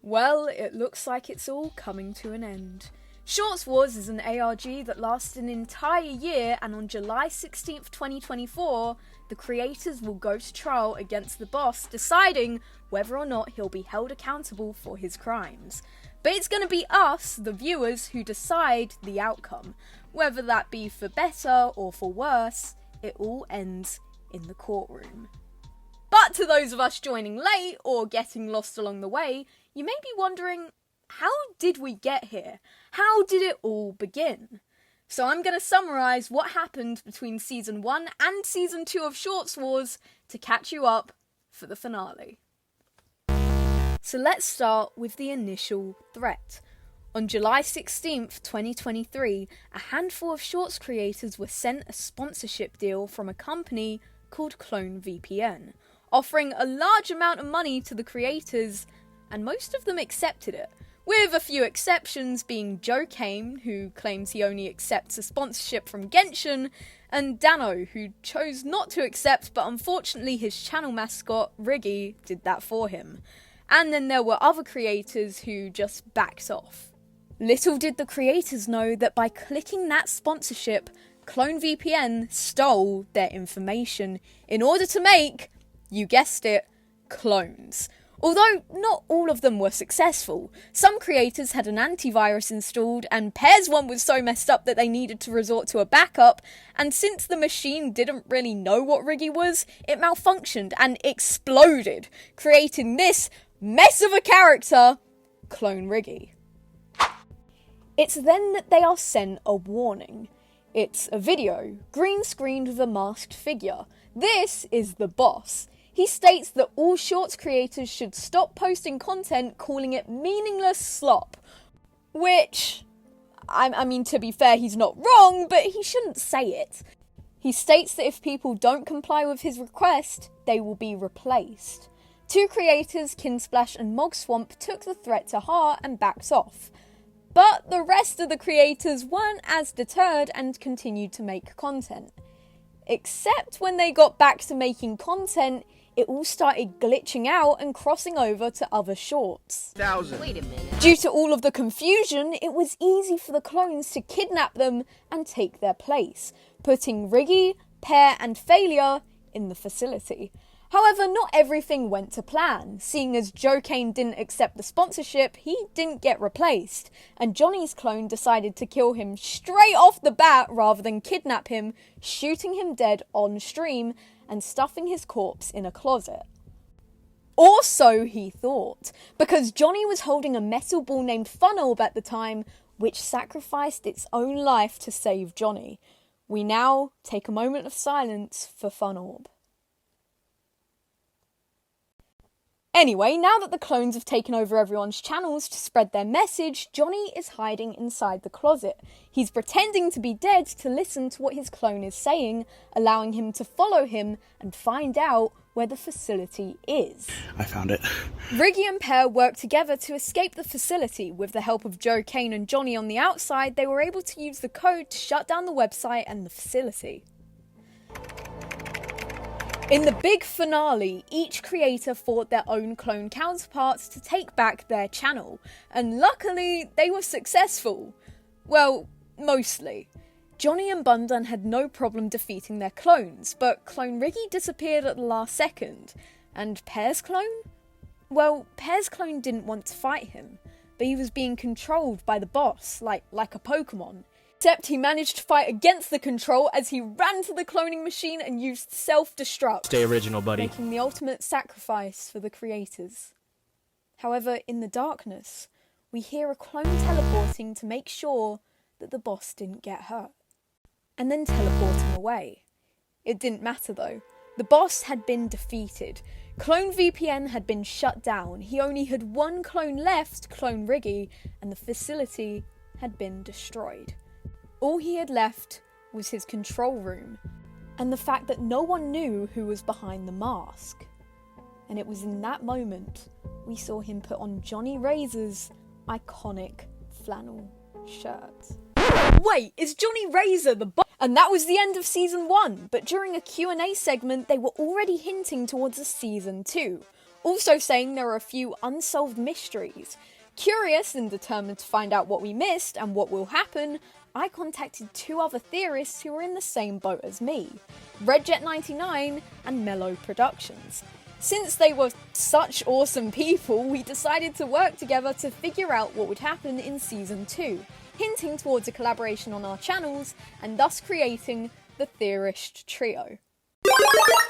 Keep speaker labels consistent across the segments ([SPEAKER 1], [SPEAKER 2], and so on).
[SPEAKER 1] Well, it looks like it's all coming to an end. Shorts Wars is an ARG that lasted an entire year, and on July 16th, 2024, the creators will go to trial against the boss, deciding whether or not he'll be held accountable for his crimes. But it's going to be us, the viewers, who decide the outcome. Whether that be for better or for worse, it all ends in the courtroom. But to those of us joining late or getting lost along the way, you may be wondering, how did we get here? How did it all begin? So I'm going to summarise what happened between Season 1 and Season 2 of Shorts Wars to catch you up for the finale. So let's start with the initial threat. On July 16th, 2023, a handful of Shorts creators were sent a sponsorship deal from a company called Clone VPN, offering a large amount of money to the creators, and most of them accepted it, with a few exceptions being Joe Kane, who claims he only accepts a sponsorship from Genshin, and Dano, who chose not to accept, but unfortunately his channel mascot, Riggy, did that for him. And then there were other creators who just backed off. Little did the creators know that by clicking that sponsorship, Clone VPN stole their information in order to make, you guessed it, clones. Although not all of them were successful. Some creators had an antivirus installed, and Pear's one was so messed up that they needed to resort to a backup, and since the machine didn't really know what Riggy was, it malfunctioned and exploded, creating this mess of a character, Clone Riggy. It's then that they are sent a warning. It's a video, green screened with a masked figure. This is the boss. He states that all Shorts creators should stop posting content, calling it meaningless slop. Which, I mean, to be fair, he's not wrong, but he shouldn't say it. He states that if people don't comply with his request, they will be replaced. Two creators, Kinsplash and Mogswamp, took the threat to heart and backed off. But the rest of the creators weren't as deterred and continued to make content. Except when they got back to making content, it all started glitching out and crossing over to other Shorts.
[SPEAKER 2] Wait a minute.
[SPEAKER 1] Due to all of the confusion, it was easy for the clones to kidnap them and take their place, putting Riggy, Pear and Failure in the facility. However, not everything went to plan. Seeing as Joe Kane didn't accept the sponsorship, he didn't get replaced, and Johnny's clone decided to kill him straight off the bat rather than kidnap him, shooting him dead on stream and stuffing his corpse in a closet. Or so he thought, because Johnny was holding a metal ball named Funorb at the time, which sacrificed its own life to save Johnny. We now take a moment of silence for Funorb. Anyway, now that the clones have taken over everyone's channels to spread their message, Johnny is hiding inside the closet. He's pretending to be dead to listen to what his clone is saying, allowing him to follow him and find out where the facility is.
[SPEAKER 3] I found it.
[SPEAKER 1] Riggy and Pear work together to escape the facility. With the help of Joe Kane and Johnny on the outside, they were able to use the code to shut down the website and the facility. In the big finale, each creator fought their own clone counterparts to take back their channel, and luckily they were successful. Well, mostly. Johnny and Bundan had no problem defeating their clones, but Clone Riggy disappeared at the last second. And Pear's clone? Well, Pear's clone didn't want to fight him, but he was being controlled by the boss, like a Pokemon. Except he managed to fight against the control as he ran to the cloning machine and used self-destruct.
[SPEAKER 3] Stay original, buddy.
[SPEAKER 1] Making the ultimate sacrifice for the creators. However, in the darkness, we hear a clone teleporting to make sure that the boss didn't get hurt. And then teleporting away. It didn't matter though. The boss had been defeated. Clone VPN had been shut down. He only had one clone left, Clone Riggy, and the facility had been destroyed. All he had left was his control room, and the fact that no one knew who was behind the mask. And it was in that moment we saw him put on Johnny Razor's iconic flannel shirt. Wait, is Johnny Razor the boss? And that was the end of Season 1, but during a Q&A segment they were already hinting towards a Season 2. also saying there are a few unsolved mysteries. Curious and determined to find out what we missed and what will happen, I contacted two other theorists who were in the same boat as me, Redjet99 and Mellow Productions. Since they were such awesome people, we decided to work together to figure out what would happen in Season 2, hinting towards a collaboration on our channels, and thus creating the Theorist Trio.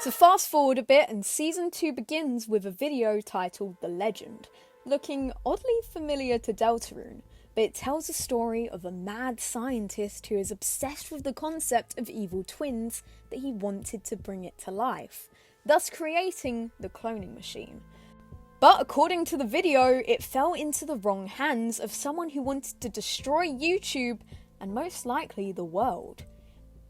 [SPEAKER 1] So fast forward a bit and Season 2 begins with a video titled The Legend, looking oddly familiar to Deltarune, but it tells a story of a mad scientist who is obsessed with the concept of evil twins that he wanted to bring it to life, thus creating the cloning machine. But according to the video, it fell into the wrong hands of someone who wanted to destroy YouTube and most likely the world.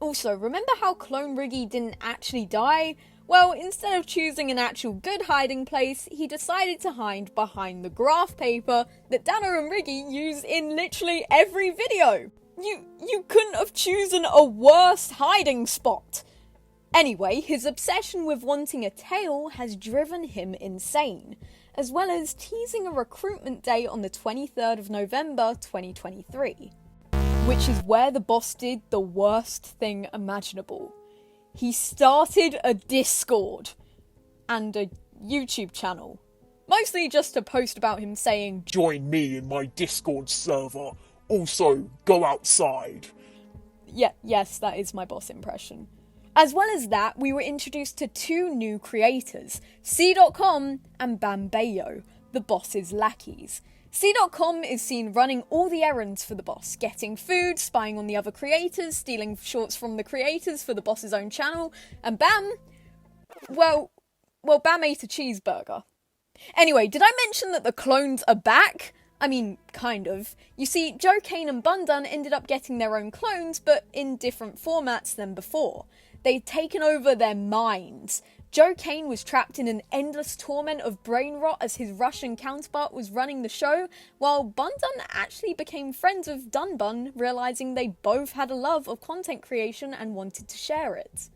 [SPEAKER 1] Also, remember how Clone Riggy didn't actually die? Well, instead of choosing an actual good hiding place, he decided to hide behind the graph paper that Dano and Riggy use in literally every video. You couldn't have chosen a worse hiding spot. Anyway, his obsession with wanting a tail has driven him insane, as well as teasing a recruitment day on the 23rd of November 2023. Which is where the boss did the worst thing imaginable. He started a Discord and a YouTube channel. Mostly just to post about him saying,
[SPEAKER 2] "Join me in my Discord server. Also, go outside."
[SPEAKER 1] Yes, that is my boss impression. As well as that, we were introduced to two new creators, C.com and Bambayo, the boss's lackeys. C.com is seen running all the errands for the boss, getting food, spying on the other creators, stealing shorts from the creators for the boss's own channel, and Bam, well, Bam ate a cheeseburger. Anyway, did I mention that the clones are back? I mean, kind of. You see, Joe Kane and Bundun ended up getting their own clones, but in different formats than before. They'd taken over their minds. Joe Kane was trapped in an endless torment of brain rot as his Russian counterpart was running the show, while Bundun actually became friends with Dunbun, realising they both had a love of content creation and wanted to share it.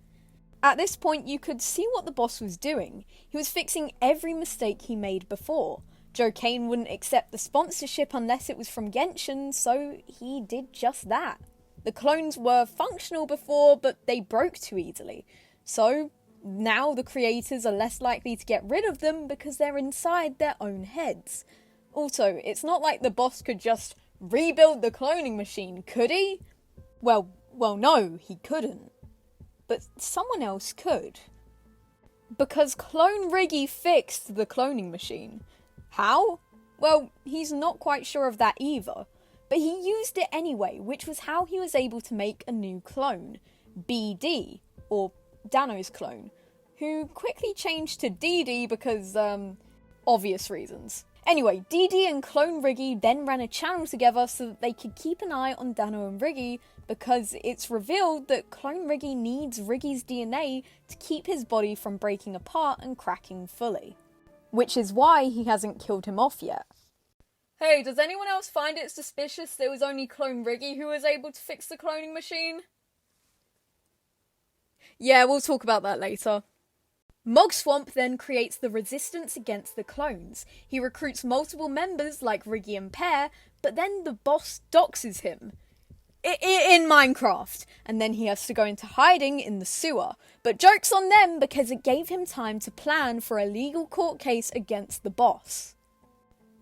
[SPEAKER 1] At this point, you could see what the boss was doing. He was fixing every mistake he made before. Joe Kane wouldn't accept the sponsorship unless it was from Genshin, so he did just that. The clones were functional before, but they broke too easily. So now the creators are less likely to get rid of them because they're inside their own heads. Also, it's not like the boss could just rebuild the cloning machine, could he? Well, no, he couldn't. But someone else could. Because Clone Riggy fixed the cloning machine. How? Well, he's not quite sure of that either. But he used it anyway, which was how he was able to make a new clone, BD, or Dano's clone, who quickly changed to DD because, obvious reasons. Anyway, DD and Clone Riggy then ran a channel together so that they could keep an eye on Dano and Riggy, because it's revealed that Clone Riggy needs Riggy's DNA to keep his body from breaking apart and cracking fully. Which is why he hasn't killed him off yet. Hey, does anyone else find it suspicious that it was only Clone Riggy who was able to fix the cloning machine? Yeah, we'll talk about that later. Mogswamp then creates the resistance against the clones. He recruits multiple members like Riggy and Pear, but then the boss doxes him. In Minecraft, and then he has to go into hiding in the sewer. But joke's on them because it gave him time to plan for a legal court case against the boss.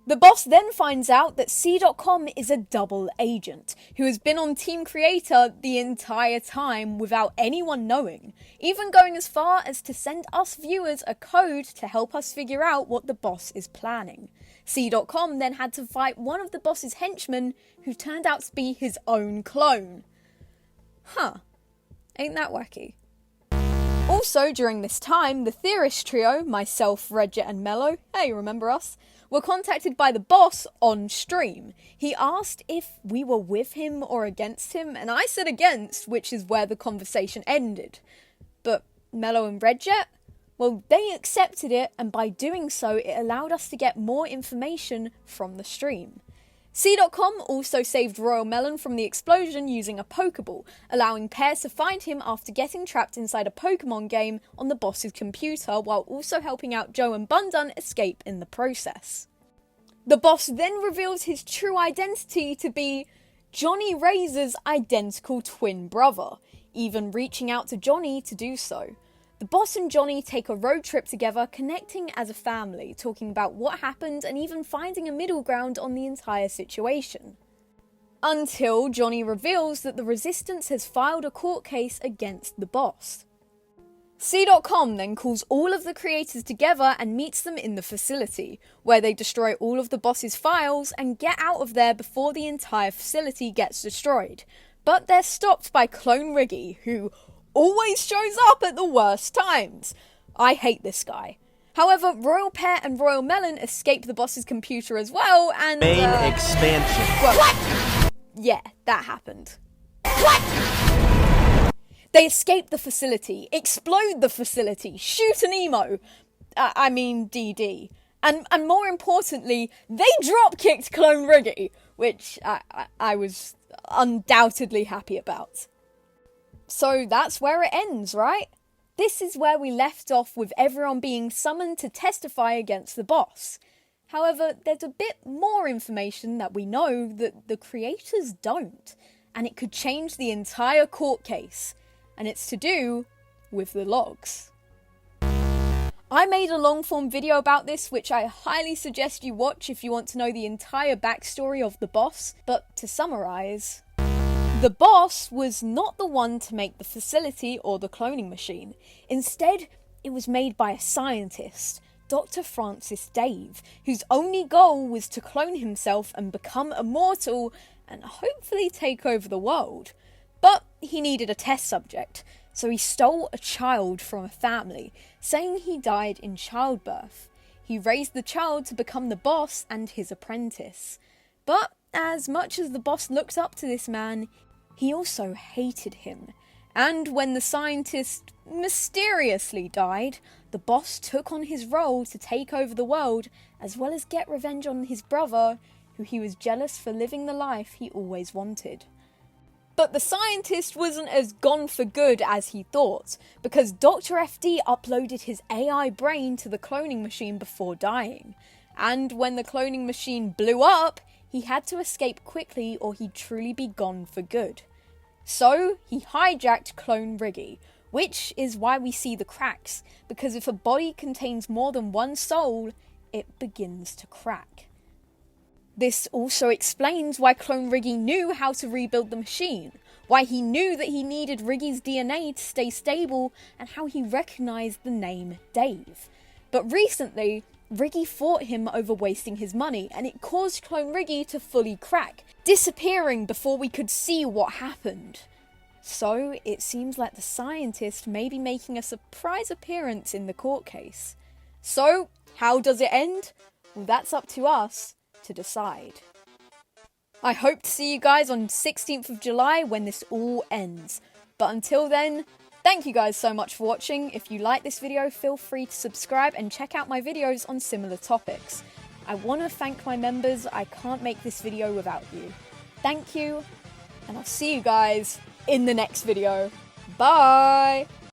[SPEAKER 1] The boss then finds out that C.com is a double agent, who has been on Team Creator the entire time without anyone knowing, even going as far as to send us viewers a code to help us figure out what the boss is planning. C.com then had to fight one of the boss's henchmen, who turned out to be his own clone. Huh, ain't that wacky? Also, during this time, the Theorist Trio, myself, Redjet and Mellow, hey, remember us? Were contacted by the boss on stream. He asked if we were with him or against him, and I said against, which is where the conversation ended. But Mellow and Redjet? Well, they accepted it, and by doing so, it allowed us to get more information from the stream. C.com also saved Royal Melon from the explosion using a Pokeball, allowing pairs to find him after getting trapped inside a Pokemon game on the boss's computer, while also helping out Joe and Bundun escape in the process. The boss then reveals his true identity to be Johnny Razor's identical twin brother, even reaching out to Johnny to do so. The boss and Johnny take a road trip together, connecting as a family, talking about what happened and even finding a middle ground on the entire situation. Until Johnny reveals that the Resistance has filed a court case against the boss. C.com then calls all of the creators together and meets them in the facility, where they destroy all of the boss's files and get out of there before the entire facility gets destroyed. But they're stopped by Clone Riggy, who always shows up at the worst times. I hate this guy. However, Royal Pear and Royal Melon escape the boss's computer as well, and
[SPEAKER 3] Main expansion.
[SPEAKER 1] Well, what? Yeah, that happened. What? They escape the facility, explode the facility, shoot an emo. DD. And more importantly, they drop-kicked Clone Riggy, which I was undoubtedly happy about. So that's where it ends, right? This is where we left off with everyone being summoned to testify against the boss. However, there's a bit more information that we know that the creators don't, and it could change the entire court case, and it's to do with the logs. I made a long-form video about this, which I highly suggest you watch if you want to know the entire backstory of the boss, but to summarise, the boss was not the one to make the facility or the cloning machine. Instead, it was made by a scientist, Dr. Francis Dave, whose only goal was to clone himself and become immortal and hopefully take over the world. But he needed a test subject, so he stole a child from a family, saying he died in childbirth. He raised the child to become the boss and his apprentice. But as much as the boss looked up to this man, he also hated him, and when the scientist mysteriously died, the boss took on his role to take over the world, as well as get revenge on his brother, who he was jealous for living the life he always wanted. But the scientist wasn't as gone for good as he thought, because Dr. FD uploaded his AI brain to the cloning machine before dying, and when the cloning machine blew up, he had to escape quickly or he'd truly be gone for good. So, he hijacked Clone Riggy, which is why we see the cracks, because if a body contains more than one soul, it begins to crack. This also explains why Clone Riggy knew how to rebuild the machine, why he knew that he needed Riggy's DNA to stay stable, and how he recognised the name Dave. But recently, Riggy fought him over wasting his money, and it caused Clone Riggy to fully crack, disappearing before we could see what happened. So, it seems like the scientist may be making a surprise appearance in the court case. So, how does it end? Well, that's up to us to decide. I hope to see you guys on 16th of July when this all ends. But until then, thank you guys so much for watching. If you like this video, feel free to subscribe and check out my videos on similar topics. I want to thank my members. I can't make this video without you. Thank you, and I'll see you guys in the next video. Bye!